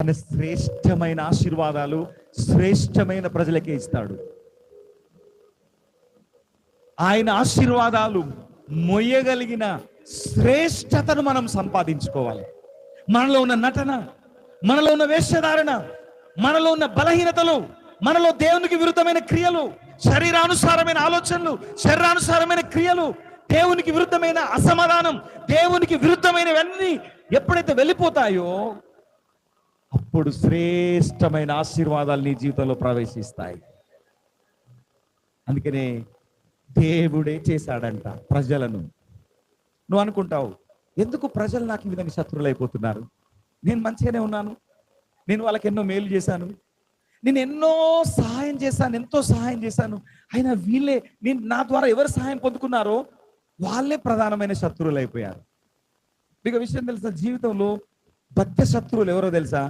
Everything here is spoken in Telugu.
ఆయన శ్రేష్టమైన ఆశీర్వాదాలు శ్రేష్టమైన ప్రజలకే ఇస్తాడు. ఆయన ఆశీర్వాదాలు మొయ్యగలిగిన శ్రేష్టతను మనం సంపాదించుకోవాలి. మనలో ఉన్న నటన, మనలో ఉన్న వేషధారణ, మనలో ఉన్న బలహీనతలు, మనలో దేవునికి విరుద్ధమైన క్రియలు, శరీరానుసారమైన ఆలోచనలు, శరీరానుసారమైన క్రియలు, దేవునికి విరుద్ధమైన అసమాధానం, దేవునికి విరుద్ధమైనవన్నీ ఎప్పుడైతే వెళ్ళిపోతాయో అప్పుడు శ్రేష్టమైన ఆశీర్వాదాలు నీ జీవితంలో ప్రవేశిస్తాయి. అందుకనే దేవుడే చేశాడంట ప్రజలను. నువ్వు అనుకుంటావు, ఎందుకు ప్రజలు నాకు ఈ విధంగా శత్రువులు అయిపోతున్నారు? నేను మంచిగానే ఉన్నాను, నేను వాళ్ళకి ఎన్నో మేలు చేశాను, నేను ఎన్నో సహాయం చేశాను, ఎంతో సహాయం చేశాను, అయినా వీళ్ళే, నేను నా ద్వారా ఎవరు సహాయం పొందుకున్నారో వాళ్ళే ప్రధానమైన శత్రువులు అయిపోయారు. మీకు విషయం తెలుసా? జీవితంలో పెద్ద శత్రువులు ఎవరో తెలుసా?